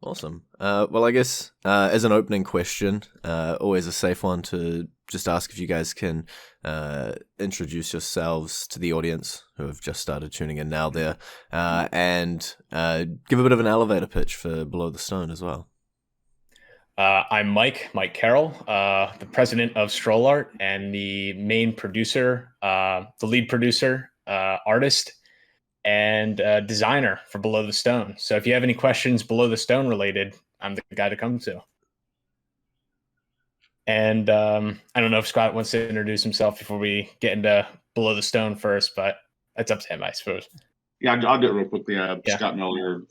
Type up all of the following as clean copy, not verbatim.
Awesome. Well, I guess as an opening question, always a safe one to just ask if you guys can introduce yourselves to the audience who have just started tuning in now there, and give a bit of an elevator pitch for Below the Stone as well. I'm Mike Carroll, the president of Strollart and the main producer, the lead producer, artist, and designer for Below the Stone. So if you have any questions Below the Stone related, I'm the guy to come to. And I don't know if Scott wants to introduce himself before we get into Below the Stone first, but that's up to him, I suppose. Yeah, I'll do it real quickly. Yeah. Scott Miller.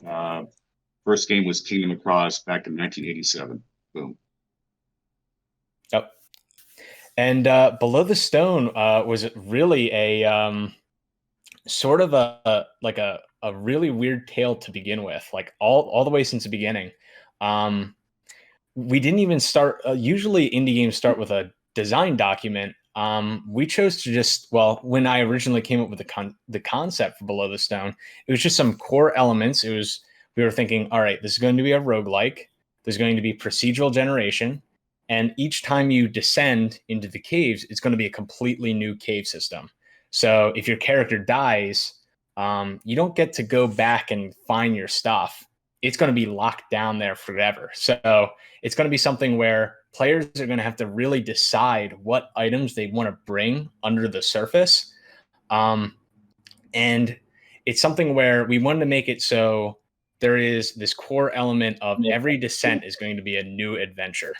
First game was Kingdom of Cross back in 1987. Boom. Yep. And Below the Stone was really a sort of a really weird tale to begin with, like all the way since the beginning. We didn't even start. Usually, indie games start with a design document. We chose to when I originally came up with the concept for Below the Stone, it was just some core elements. We were thinking, all right, this is going to be a roguelike. There's going to be procedural generation, and each time you descend into the caves, it's going to be a completely new cave system. So if your character dies, you don't get to go back and find your stuff. It's going to be locked down there forever. So it's going to be something where players are going to have to really decide what items they want to bring under the surface. And it's something where we wanted to make it so there is this core element of every descent is going to be a new adventure.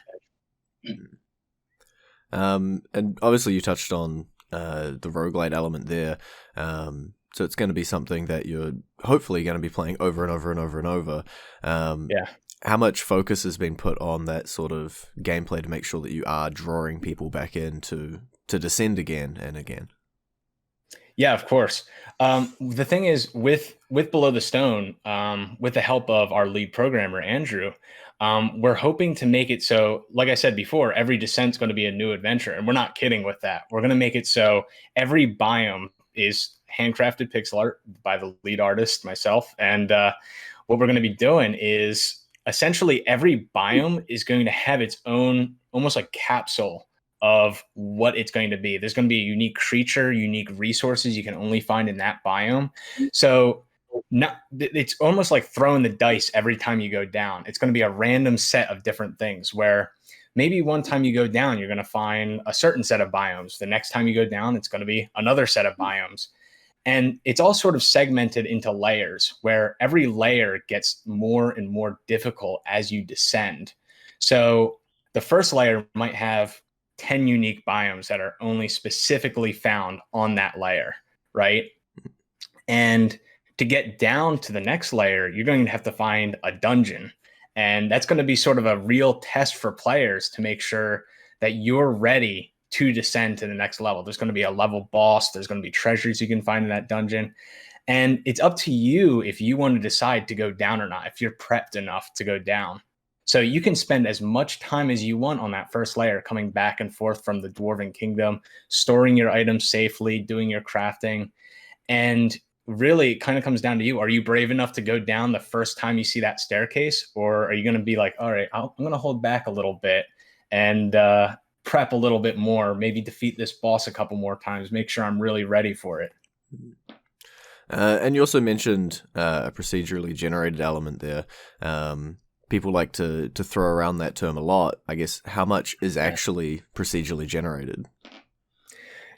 And obviously you touched on the roguelite element there. So it's going to be something that you're hopefully going to be playing over and over and over and over. Yeah. How much focus has been put on that sort of gameplay to make sure that you are drawing people back in to descend again and again? Yeah, of course. The thing is, with Below the Stone, with the help of our lead programmer Andrew, we're hoping to make it so, like I said before, every descent's going to be a new adventure, and we're not kidding with that. We're going to make it so every biome is handcrafted pixel art by the lead artist, myself, and what we're going to be doing is essentially every biome is going to have its own, almost like capsule of what it's going to be. There's going to be a unique creature, unique resources you can only find in that biome. So it's almost like throwing the dice every time you go down. It's going to be a random set of different things where maybe one time you go down, you're going to find a certain set of biomes. The next time you go down, it's going to be another set of biomes. And it's all sort of segmented into layers where every layer gets more and more difficult as you descend. So the first layer might have 10 unique biomes that are only specifically found on that layer, right? And to get down to the next layer, you're going to have to find a dungeon. And that's going to be sort of a real test for players to make sure that you're ready to descend to the next level. There's going to be a level boss. There's going to be treasures you can find in that dungeon. And it's up to you if you want to decide to go down or not, if you're prepped enough to go down. So you can spend as much time as you want on that first layer, coming back and forth from the Dwarven Kingdom, storing your items safely, doing your crafting. And really, it kind of comes down to you. Are you brave enough to go down the first time you see that staircase? Or are you going to be like, all right, I'm going to hold back a little bit and prep a little bit more, maybe defeat this boss a couple more times, make sure I'm really ready for it. And you also mentioned a procedurally generated element there. People like to throw around that term a lot. I guess how much is actually procedurally generated?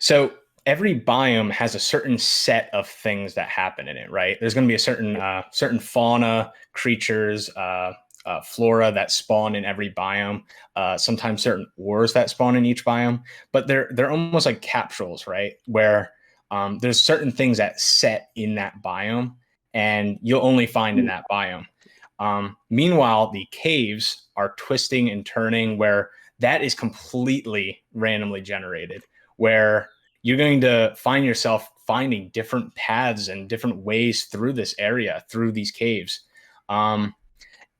So every biome has a certain set of things that happen in it, right? There's going to be a certain fauna, creatures, flora that spawn in every biome. Sometimes certain ores that spawn in each biome, but they're almost like capsules, right? Where there's certain things that set in that biome, and you'll only find in that biome. Meanwhile, the caves are twisting and turning where that is completely randomly generated, where you're going to find yourself finding different paths and different ways through this area, through these caves.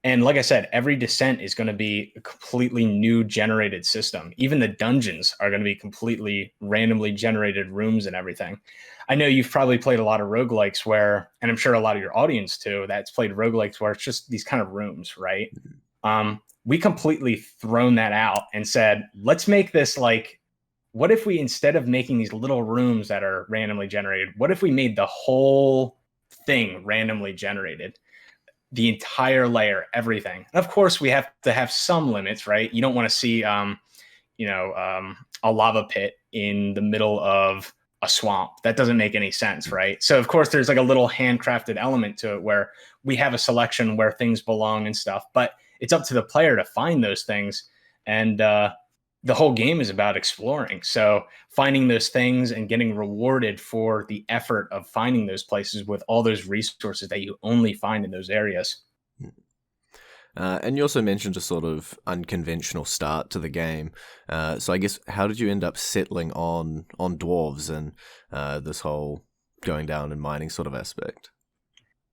And like I said, every descent is going to be a completely new generated system. Even the dungeons are going to be completely randomly generated rooms and everything. I know you've probably played a lot of roguelikes where, and I'm sure a lot of your audience too, that's played roguelikes where it's just these kind of rooms, right? We completely thrown that out and said, let's make this like, what if we, instead of making these little rooms that are randomly generated, what if we made the whole thing randomly generated? The entire layer, everything. And of course, we have to have some limits, right? You don't want to see, a lava pit in the middle of a swamp. That doesn't make any sense, right? So of course, there's like a little handcrafted element to it where we have a selection where things belong and stuff, but it's up to the player to find those things. And the whole game is about exploring. So finding those things and getting rewarded for the effort of finding those places with all those resources that you only find in those areas. And you also mentioned a sort of unconventional start to the game. So I guess, how did you end up settling on dwarves and this whole going down and mining sort of aspect?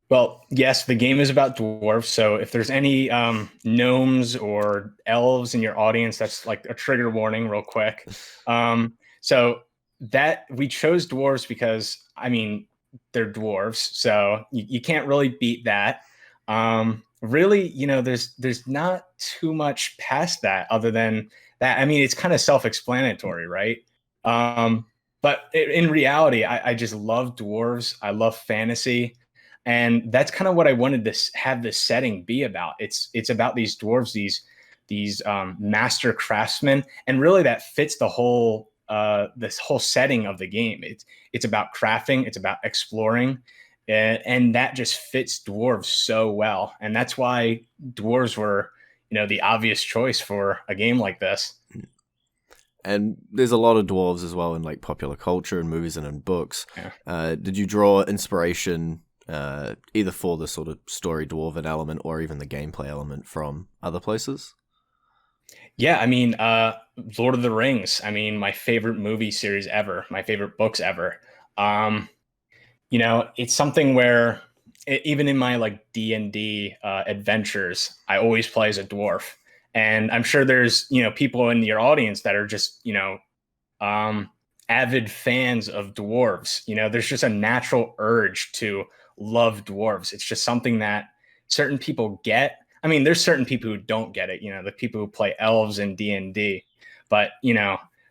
Well, yes, the game is about dwarves. So if there's any gnomes or elves in your audience, that's like a trigger warning, real quick. So that we chose dwarves because, I mean, they're dwarves, so you can't really beat that. Really, there's not too much past that other than that. I mean, it's kind of self-explanatory, right? But in reality, I just love dwarves. I love fantasy. And that's kind of what I wanted to have this setting be about. It's about these dwarves, these master craftsmen, and really that fits the whole this whole setting of the game. It's about crafting, it's about exploring, and that just fits dwarves so well. And that's why dwarves were, the obvious choice for a game like this. And there's a lot of dwarves as well in like popular culture and movies and in books. Yeah. Did you draw inspiration either for the sort of story dwarven element or even the gameplay element from other places? Yeah, I mean, Lord of the Rings. I mean, my favorite movie series ever, my favorite books ever. Um, it's something where even in my like D&D adventures, I always play as a dwarf. And I'm sure there's, people in your audience that are just, um, avid fans of dwarves. There's just a natural urge to love dwarves. It's just something that certain people get. I mean, there's certain people who don't get it, the people who play elves in D&D. But,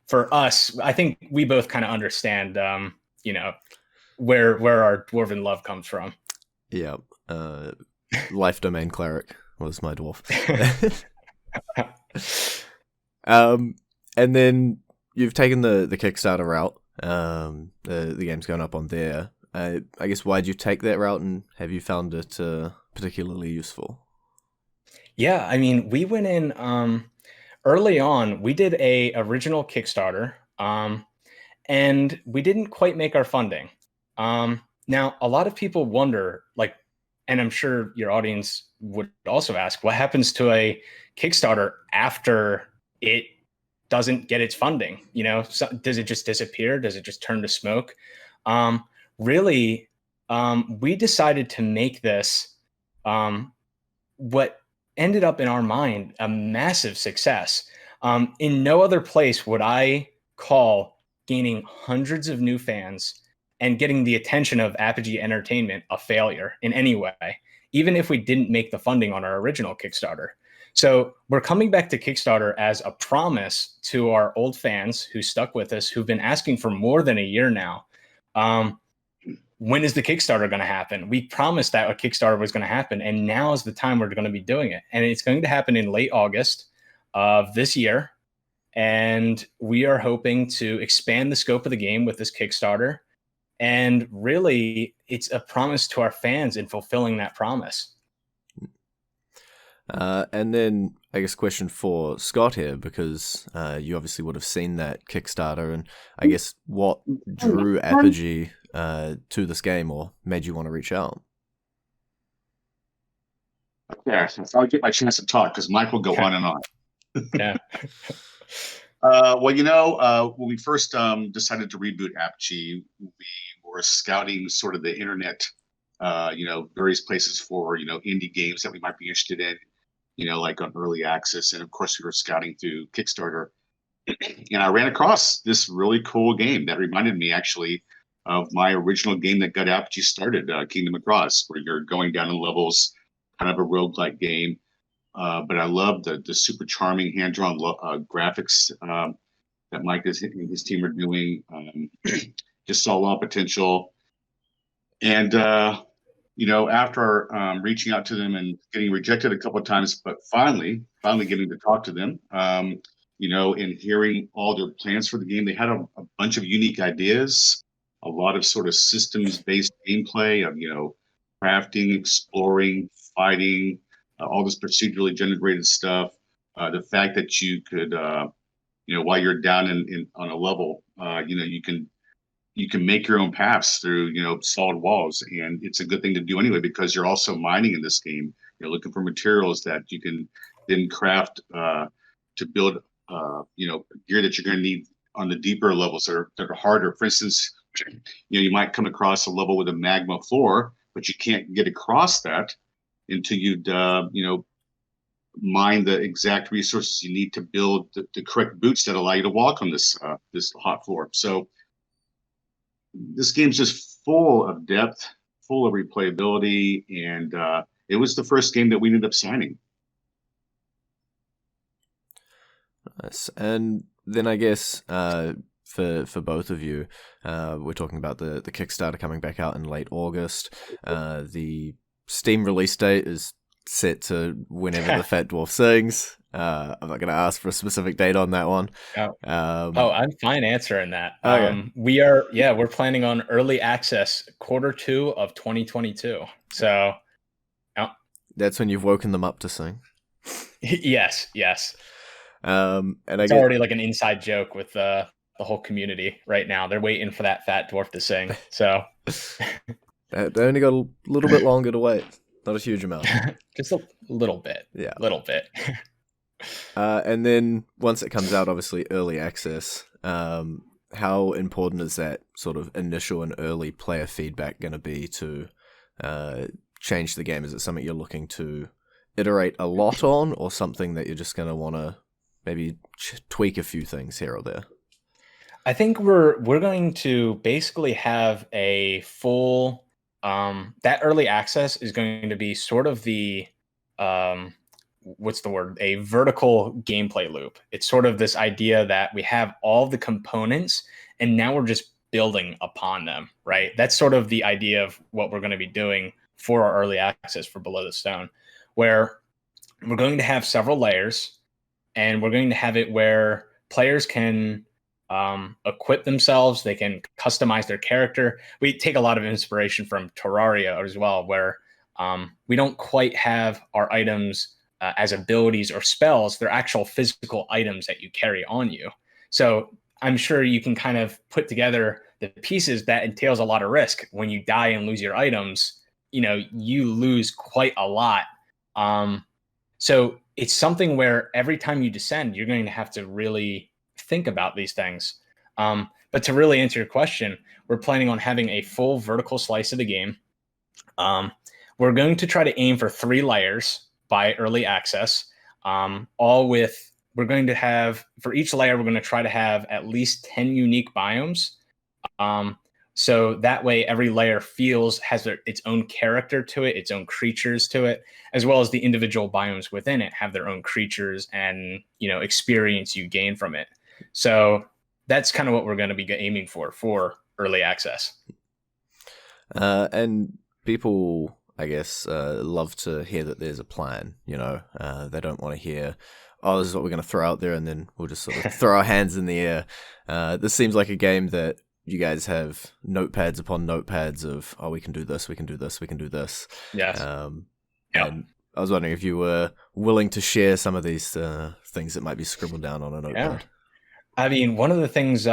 for us, I think we both kind of understand, where our dwarven love comes from. Yeah. Life Domain Cleric was my dwarf. And then you've taken the Kickstarter route. The game's going up on there. I guess, why did you take that route, and have you found it particularly useful? Yeah, I mean, we went in early on. We did a original Kickstarter, and we didn't quite make our funding. Now, a lot of people wonder, like, and I'm sure your audience would also ask, what happens to a Kickstarter after it doesn't get its funding? Does it just disappear? Does it just turn to smoke? Really, we decided to make this what ended up in our mind a massive success. In no other place would I call gaining hundreds of new fans and getting the attention of Apogee Entertainment a failure in any way, even if we didn't make the funding on our original Kickstarter. So we're coming back to Kickstarter as a promise to our old fans who stuck with us, who've been asking for more than a year now. When is the Kickstarter going to happen? We promised that a Kickstarter was going to happen, and now is the time we're going to be doing it. And it's going to happen in late August of this year. And we are hoping to expand the scope of the game with this Kickstarter. And really, it's a promise to our fans in fulfilling that promise. And then I guess question for Scott here, because you obviously would have seen that Kickstarter, and I guess what drew Apogee to this game or made you want to reach out? Yeah, so I'll get my chance to talk because Mike will go on and on. Yeah. Well, when we first decided to reboot Apogee, we were scouting sort of the internet various places for, indie games that we might be interested in, like on early access. And of course, we were scouting through Kickstarter. And I ran across this really cool game that reminded me actually of my original game that got Apogee started, Kingdom Across, where you're going down in levels, kind of a roguelike game. But I love the super charming hand-drawn graphics that Mike and his team are doing. Just saw a lot of potential. And, after reaching out to them and getting rejected a couple of times, but finally getting to talk to them, and hearing all their plans for the game, they had a bunch of unique ideas, a lot of sort of systems-based gameplay of, crafting, exploring, fighting, all this procedurally generated stuff. The fact that you could, while you're down in on a level, you can make your own paths through, solid walls, and it's a good thing to do anyway because you're also mining in this game. You're looking for materials that you can then craft to build, gear that you're going to need on the deeper levels that are harder. For instance, you might come across a level with a magma floor, but you can't get across that until you'd mine the exact resources you need to build the correct boots that allow you to walk on this hot floor. So this game's just full of depth, full of replayability, and it was the first game that we ended up signing. Nice. And then I guess for both of you, we're talking about the Kickstarter coming back out in late August. The Steam release date is set to whenever the Fat Dwarf sings. I'm not going to ask for a specific date on that one. I'm fine answering that. Okay. We're planning on early access Q2 of 2022. So that's when you've woken them up to sing. Yes. And it's already like an inside joke with the whole community right now. They're waiting for that Fat Dwarf to sing. So they only got a little bit longer to wait. Not a huge amount. Just a little bit. Yeah. Little bit. And then once it comes out, obviously early access, how important is that sort of initial and early player feedback going to be to change the game? Is it something you're looking to iterate a lot on, or something that you're just going to want to maybe tweak a few things here or there? I think we're going to basically have a full that early access is going to be sort of the a vertical gameplay loop. It's sort of this idea that we have all the components and now we're just building upon them, right? That's sort of the idea of what we're going to be doing for our early access for Below the Stone, where we're going to have several layers and we're going to have it where players can equip themselves. They can customize their character. We take a lot of inspiration from Terraria as well, where we don't quite have our items as abilities or spells. They're actual physical items that you carry on you. So I'm sure you can kind of put together the pieces. That entails a lot of risk. When you die and lose your items, you lose quite a lot. So it's something where every time you descend, you're going to have to really think about these things. But to really answer your question, we're planning on having a full vertical slice of the game. We're going to try to aim for 3 layers by early access, we're going to have, for each layer, we're going to try to have at least 10 unique biomes. So that way every layer has its own character to it, its own creatures to it, as well as the individual biomes within it have their own creatures and, experience you gain from it. So that's kind of what we're going to be aiming for early access. And people, I guess, love to hear that there's a plan. They don't want to hear, oh, this is what we're going to throw out there, and then we'll just sort of throw our hands in the air. This seems like a game that you guys have notepads upon notepads of, oh, we can do this, we can do this, we can do this. Yes. And I was wondering if you were willing to share some of these things that might be scribbled down on a notepad. Yeah. I mean, one of the things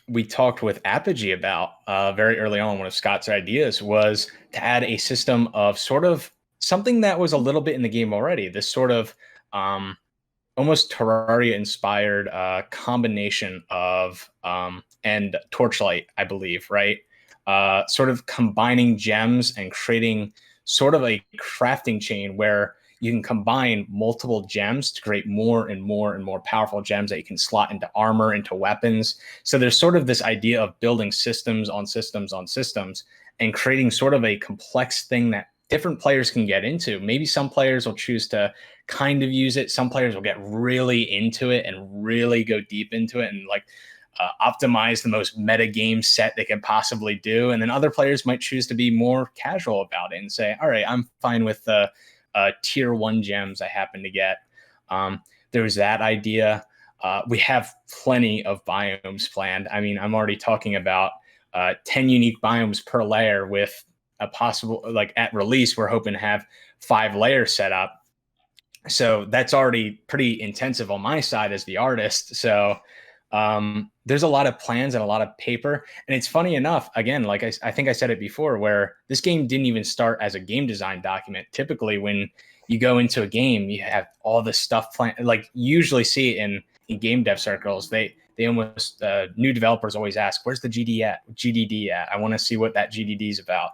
we talked with Apogee about very early on, one of Scott's ideas was to add a system of sort of something that was a little bit in the game already, this sort of almost Terraria-inspired combination of and Torchlight, I believe, right? sort of combining gems and creating sort of a crafting chain where you can combine multiple gems to create more and more and more powerful gems that you can slot into armor, into weapons. So there's sort of this idea of building systems on systems on systems and creating sort of a complex thing that different players can get into. Maybe some players will choose to kind of use it. Some players will get really into it and really go deep into it and like optimize the most meta game set they can possibly do. And then other players might choose to be more casual about it and say, all right, I'm fine with the tier 1 gems I happen to get. There's that idea. We have plenty of biomes planned. I mean, I'm already talking about 10 unique biomes per layer with a possible, like at release, we're hoping to have 5 layers set up. So that's already pretty intensive on my side as the artist. So there's a lot of plans and a lot of paper. And it's funny enough, again, like I think I said it before, where this game didn't even start as a game design document. Typically, when you go into a game, you have all this stuff planned. Like you usually see it in game dev circles. They almost, new developers always ask, where's the GDD at? I want to see what that GDD is about.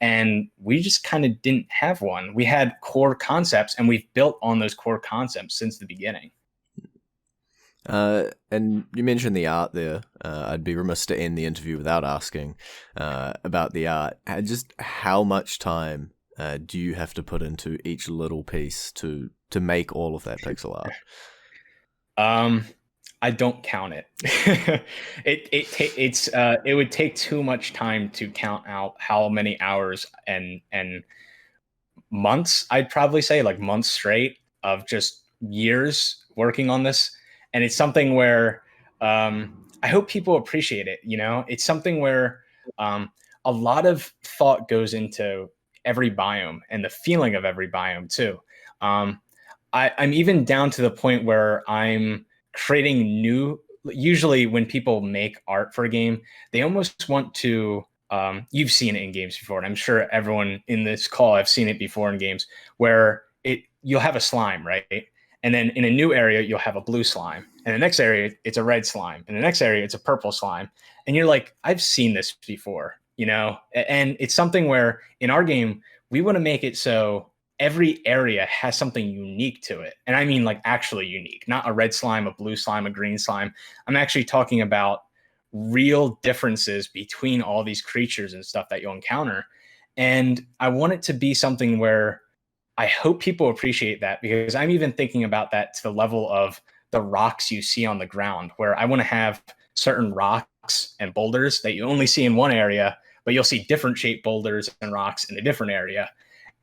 And we just kind of didn't have one. We had core concepts, and we've built on those core concepts since the beginning. And you mentioned the art there. I'd be remiss to end the interview without asking about the art. Just how much time do you have to put into each little piece to make all of that pixel art? I don't count it. It would take too much time to count out how many hours and months, I'd probably say, like months straight of just years working on this. And it's something where I hope people appreciate it. You know, it's something where a lot of thought goes into every biome and the feeling of every biome too. I'm even down to the point where I'm creating new. Usually when people make art for a game, they almost want to, you've seen it in games before, and I'm sure everyone in this call have seen it before in games, where you'll have a slime, right? And then in a new area, you'll have a blue slime. And the next area, it's a red slime. And the next area, it's a purple slime. And you're like, I've seen this before, you know? And it's something where in our game, we want to make it so every area has something unique to it. And I mean like actually unique, not a red slime, a blue slime, a green slime. I'm actually talking about real differences between all these creatures and stuff that you'll encounter. And I want it to be something where I hope people appreciate that, because I'm even thinking about that to the level of the rocks you see on the ground, where I want to have certain rocks and boulders that you only see in one area, but you'll see different shaped boulders and rocks in a different area.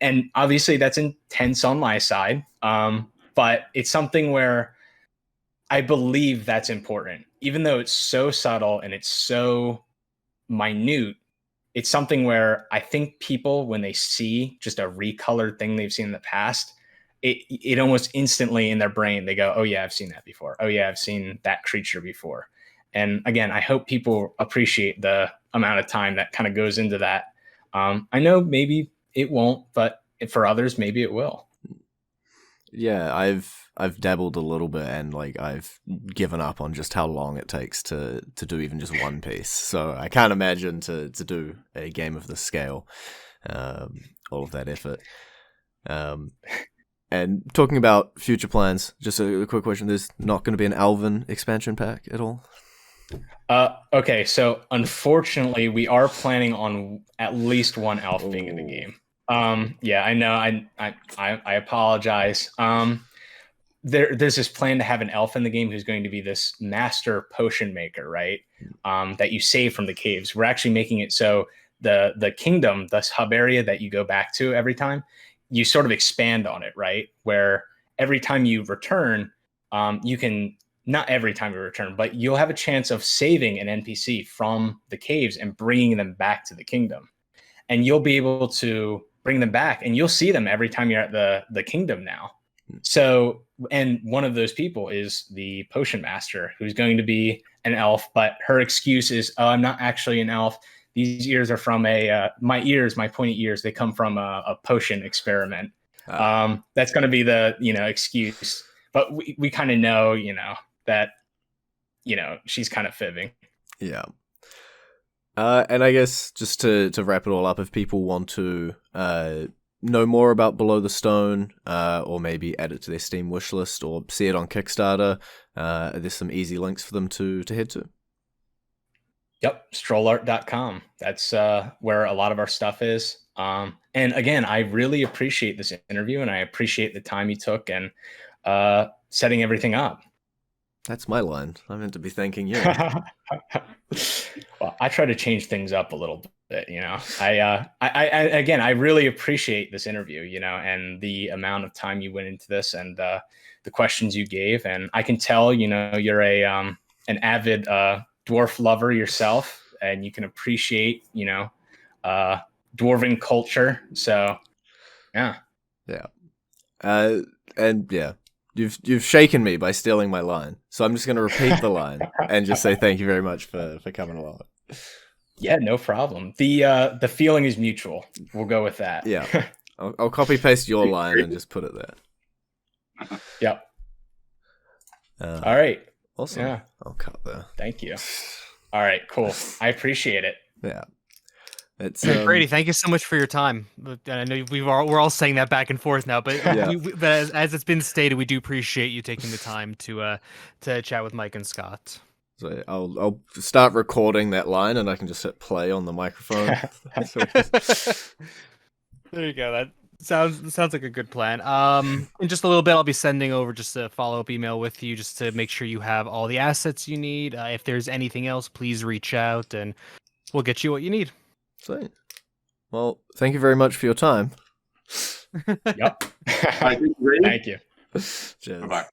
And obviously that's intense on my side. But it's something where I believe that's important, even though it's so subtle and it's so minute. It's something where I think people, when they see just a recolored thing they've seen in the past, it almost instantly in their brain, they go, oh yeah, I've seen that before. Oh yeah, I've seen that creature before. And again, I hope people appreciate the amount of time that kind of goes into that. I know maybe it won't, but for others, maybe it will. Yeah, I've dabbled a little bit, and like I've given up on just how long it takes to do even just one piece. So I can't imagine to do a game of this scale, all of that effort. And talking about future plans, just a quick question: there's not going to be an Alvin expansion pack at all? Okay, so unfortunately, we are planning on at least one elf being in the game. Yeah, I know. I apologize. There's this plan to have an elf in the game who's going to be this master potion maker, right? That you save from the caves. We're actually making it so the kingdom, this hub area that you go back to every time, you sort of expand on it, right? Where every time you return, you can, not every time you return, but you'll have a chance of saving an NPC from the caves and bringing them back to the kingdom. And you'll be able to bring them back, and you'll see them every time you're at the kingdom now. So, and one of those people is the potion master, who's going to be an elf, but her excuse is, oh, I'm not actually an elf. These ears are from my pointy ears, they come from a potion experiment. That's going to be the, excuse. But we kind of know, that, she's kind of fibbing. Yeah. And I guess just to wrap it all up, if people want to know more about Below the Stone, or maybe add it to their Steam wishlist or see it on Kickstarter, there's some easy links for them to head to. Yep, Strollart.com. That's where a lot of our stuff is. And again, I really appreciate this interview, and I appreciate the time you took and setting everything up. That's my line. I'm meant to be thanking you. Well, I try to change things up a little bit, you know. I again, I really appreciate this interview, you know, and the amount of time you went into this, and the questions you gave. And I can tell, you know, you're an avid dwarf lover yourself, and you can appreciate, you know, dwarven culture. So, yeah. And yeah. You've shaken me by stealing my line, so I'm just going to repeat the line and just say thank you very much for coming along. Yeah, no problem. The feeling is mutual. We'll go with that. Yeah, I'll copy paste your line and just put it there. Yep. All right. Awesome. Yeah. I'll cut there. Thank you. All right. Cool. I appreciate it. Yeah. It's Grady, thank you so much for your time. I know we're all saying that back and forth now, but Yeah. but as it's been stated, we do appreciate you taking the time to chat with Mike and Scott. So I'll start recording that line, and I can just hit play on the microphone. There you go. That sounds like a good plan. In just a little bit, I'll be sending over just a follow-up email with you, just to make sure you have all the assets you need. If there's anything else, please reach out, and we'll get you what you need. Sweet. Well, thank you very much for your time. Yep. Thank you. Thank you. Cheers. Bye-bye.